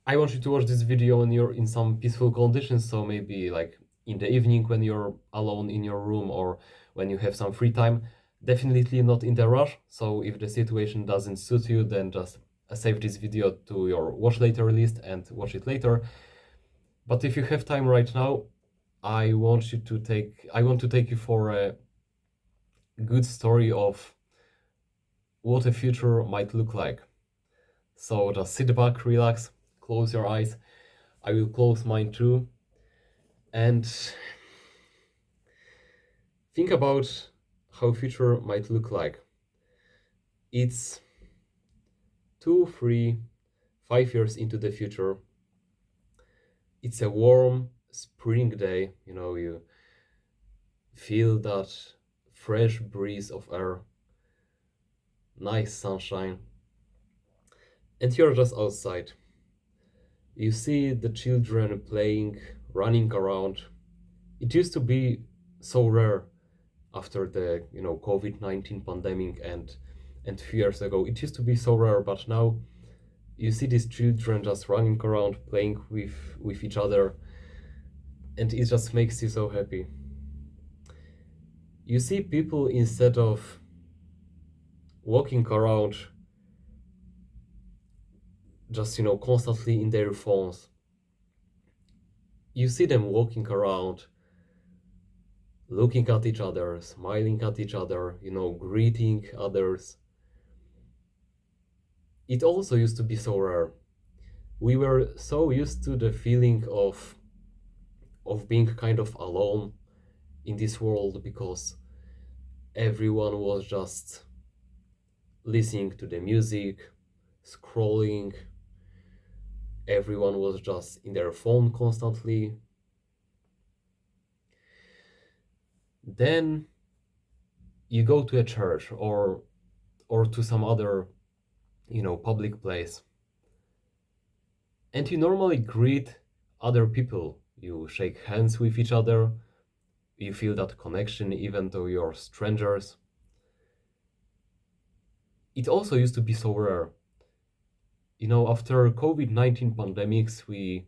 I want you to watch this video when you're in some peaceful conditions, so maybe like in the evening when you're alone in your room or when you have some free time. Definitely not in the rush, so if the situation doesn't suit you, then just save this video to your watch later list and watch it later. But if you have time right now, I want to take you for a good story of what a future might look like. So just sit back, relax, close your eyes. I will close mine too, and think about how future might look like. It's 2, 3, 5 years into the future. It's a warm spring day, you feel that fresh breeze of air, nice sunshine, and you're just outside. You see the children playing, running around. It used to be so rare after the COVID-19 pandemic and few years ago. It used to be so rare, but now you see these children just running around playing with each other, and it just makes you so happy. You see people, instead of walking around just constantly in their phones, you see them walking around looking at each other, smiling at each other, greeting others. It also used to be so rare. We were so used to the feeling of being kind of alone in this world, because everyone was just listening to the music, scrolling, everyone was just in their phone constantly. Then you go to a church or to some other public place, and you normally greet other people. You shake hands with each other, you feel that connection even though you're strangers. It also used to be so rare. After COVID-19 pandemics, we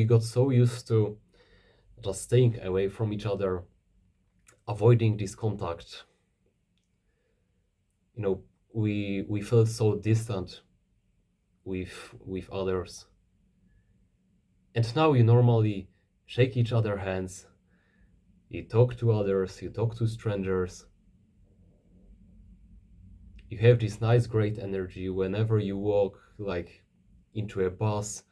got so used to just staying away from each other, avoiding this contact. We felt so distant with others. And now you normally shake each other hands, you talk to others, you talk to strangers. You have this nice great energy whenever you walk like into a bus.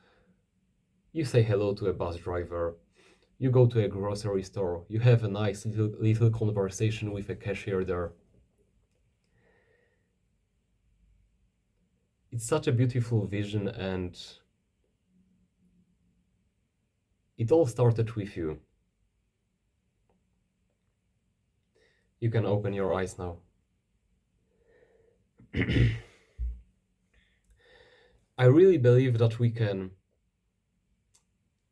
You say hello to a bus driver. You go to a grocery store, you have a nice little conversation with a cashier there. It's such a beautiful vision, and it all started with you. You can open your eyes now. I really believe that we can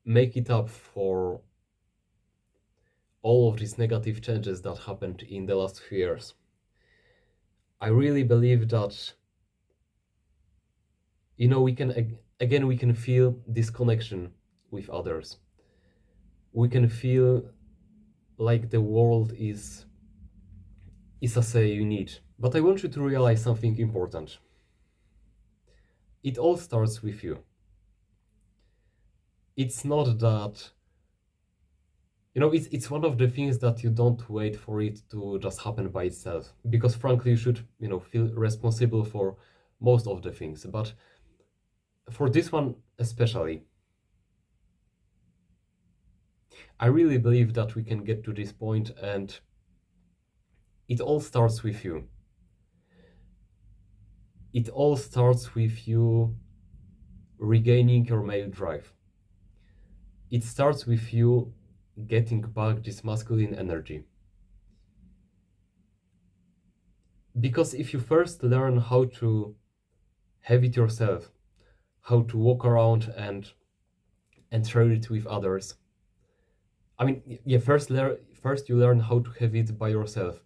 make it up for all of these negative changes that happened in the last few years. I really believe that we can again we can feel this connection with others. We can feel like the world is as a unit. But I want you to realize something important. It all starts with you. It's not that it's one of the things that you don't wait for it to just happen by itself, because frankly you should feel responsible for most of the things, but for this one especially, I really believe that we can get to this point, and it all starts with you. It all starts with you regaining your male drive. It starts with you getting back this masculine energy. Because if you first learn how to have it yourself, how to walk around and share it with others. I mean, yeah, first you learn how to have it by yourself,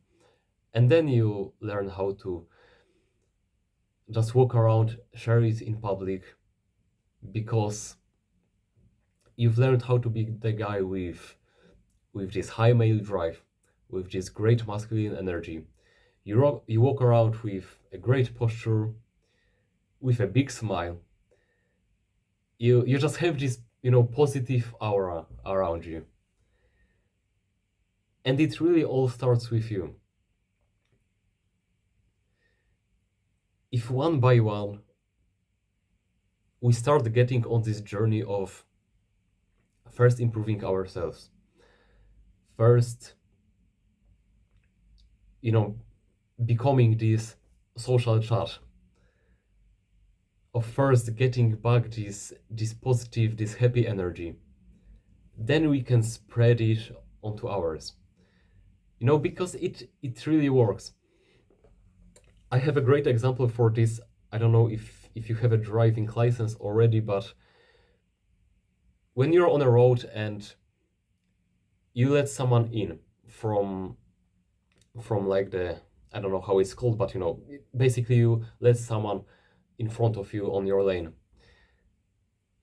and then you learn how to just walk around, share it in public. because you've learned how to be the guy with this high male drive, with this great masculine energy. You walk around with a great posture, with a big smile. You just have this, positive aura around you. And it really all starts with you. If one by one we start getting on this journey of first improving ourselves, first, you know, becoming this social chat, of first getting back this positive, this happy energy, then we can spread it onto ours. Because it really works. I have a great example for this. I don't know if you have a driving license already, but when you're on a road and you let someone in from like the, I don't know how it's called, but basically you let someone in front of you on your lane.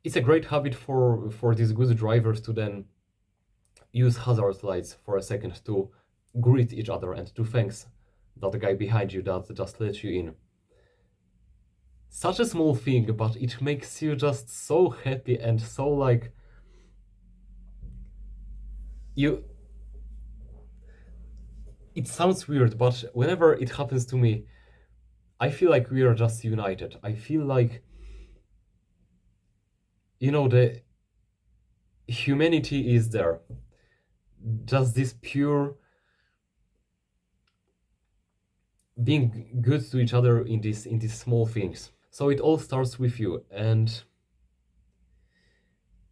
It's a great habit for these good drivers to then use hazard lights for a second to greet each other and to thanks that guy behind you that just let you in. Such a small thing, but it makes you just so happy and so like you. It sounds weird, but whenever it happens to me, I feel like we are just united. I feel like, the humanity is there. Just this pure being good to each other in these small things. So it all starts with you, and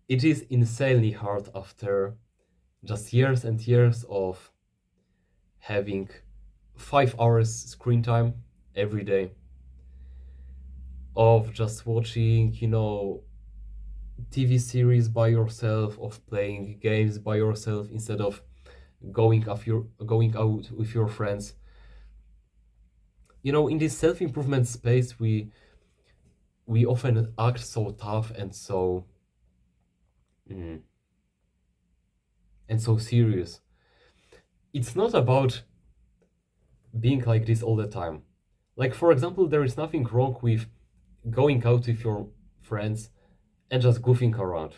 it is insanely hard after just years and years of having 5 hours screen time every day, of just watching, TV series by yourself, of playing games by yourself instead of going out with your friends. In this self-improvement space, we often act so tough and mm, so serious. It's not about being like this all the time. Like, for example, there is nothing wrong with going out with your friends and just goofing around.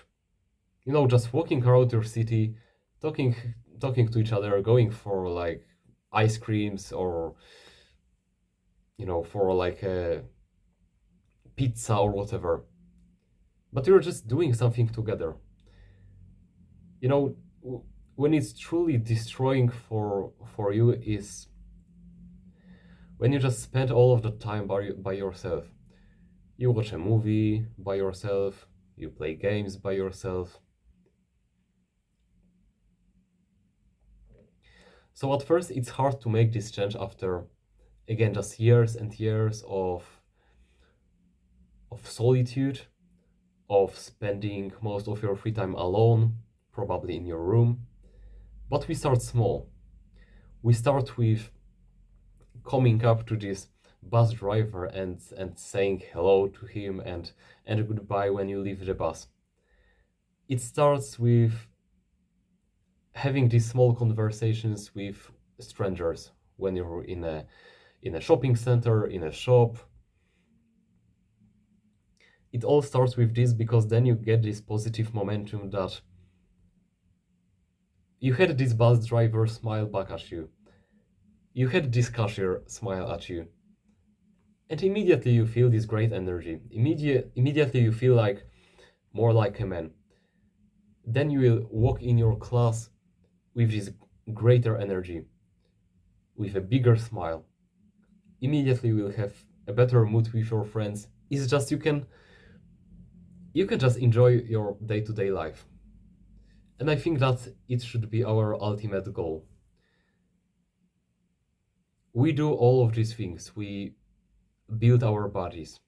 Just walking around your city, talking talking to each other, going for like ice creams, or for like a pizza or whatever. But you're just doing something together. You know, when it's truly destroying for you is when you just spend all of the time by yourself. You watch a movie by yourself, you play games by yourself. So at first it's hard to make this change after, again, just years and years of solitude, of spending most of your free time alone, probably in your room. But we start small. We start with coming up to this bus driver and saying hello to him and goodbye when you leave the bus. It starts with having these small conversations with strangers when you're in a shopping center, in a shop. It all starts with this because then you get this positive momentum that you had this bus driver smile back at you. You had this cashier smile at you. And immediately you feel this great energy. Immediately you feel like more like a man. Then you will walk in your class with this greater energy, with a bigger smile. Immediately you will have a better mood with your friends. It's just you can just enjoy your day-to-day life. And I think that it should be our ultimate goal. We do all of these things. We build our bodies.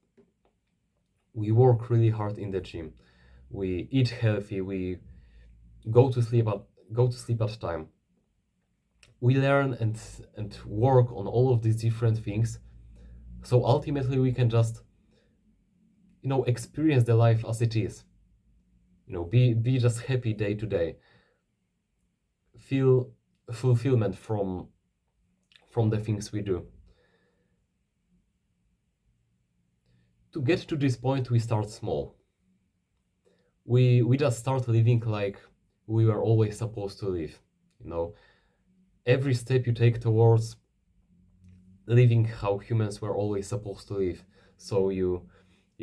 We work really hard in the gym. We eat healthy. We go to sleep at time. We learn and work on all of these different things. So ultimately we can just, experience the life as it is. Be just happy day to day. Feel fulfillment from the things we do. To get to this point, we start small. We just start living like we were always supposed to live. Every step you take towards living how humans were always supposed to live. So you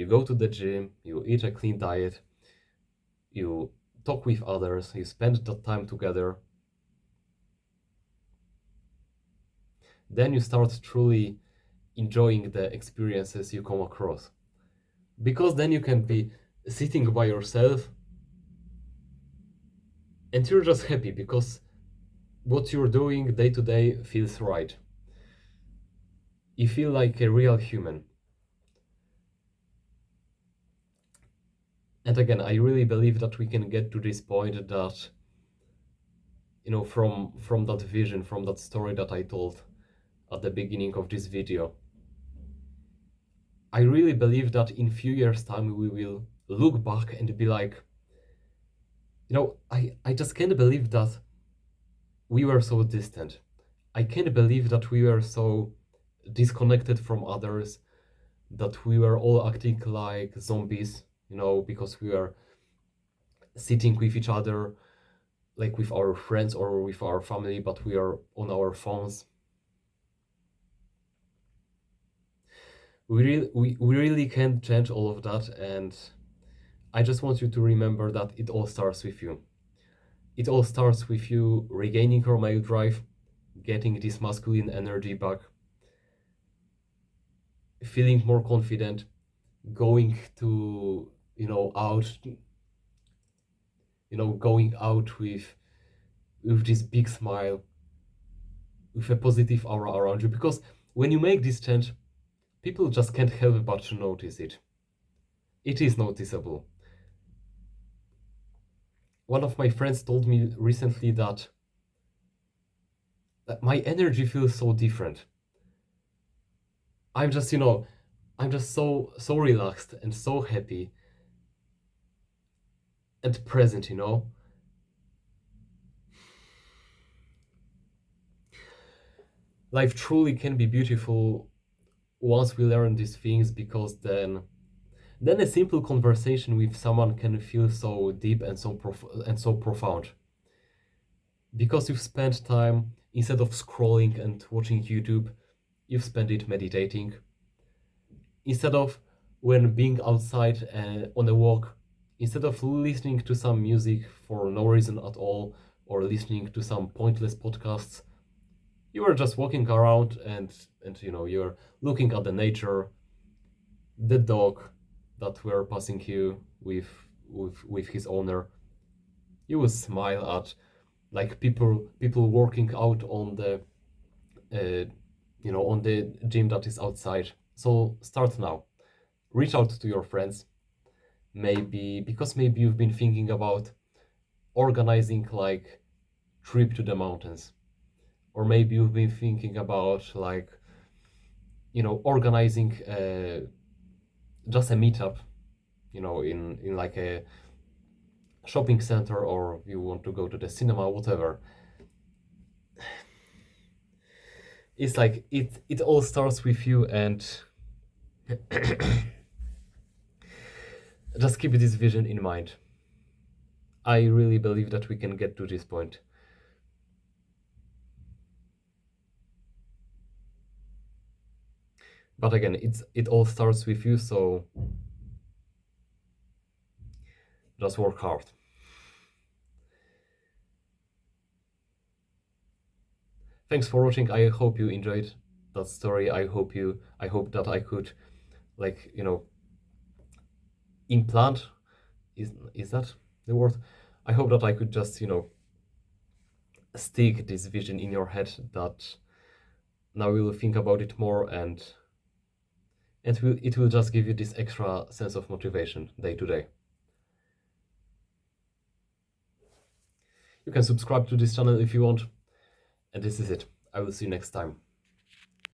go to the gym, you eat a clean diet, you talk with others, you spend that time together. Then you start truly enjoying the experiences you come across. Because then you can be sitting by yourself and you're just happy because what you're doing day to day feels right. You feel like a real human. And again, I really believe that we can get to this point that, from that vision, from that story that I told at the beginning of this video, I really believe that in few years' time we will look back and be like, I just can't believe that we were so distant. I can't believe that we were so disconnected from others, that we were all acting like zombies, because we were sitting with each other, like with our friends or with our family, but we are on our phones. We really can't change all of that, and I just want you to remember that it all starts with you. It all starts with you regaining your male drive, getting this masculine energy back, feeling more confident, going to, out, going out with this big smile, with a positive aura around you. Because when you make this change, people just can't help but to notice it. It is noticeable. One of my friends told me recently that my energy feels so different. I'm just, I'm just so relaxed and so happy and present, Life truly can be beautiful once we learn these things, because then a simple conversation with someone can feel so deep and so profound. Because you've spent time, instead of scrolling and watching YouTube, you've spent it meditating. Instead of, when being outside on a walk, instead of listening to some music for no reason at all, or listening to some pointless podcasts, you are just walking around and you're looking at the nature, the dog that were passing you with his owner. You will smile at, like, people working out on the on the gym that is outside. So start now. Reach out to your friends. Maybe you've been thinking about organizing, like, trip to the mountains, or maybe you've been thinking about, like, organizing just a meetup, in like a shopping center, or you want to go to the cinema, whatever. It's like it all starts with you, and just keep this vision in mind. I really believe that we can get to this point. But again, it all starts with you, so just work hard. Thanks for watching. I hope you enjoyed that story. I hope that I could, like, implant, is that the word? I hope that I could just, stick this vision in your head, that now you will think about it more, and it will just give you this extra sense of motivation day to day. You can subscribe to this channel if you want, and this is it. I will see you next time.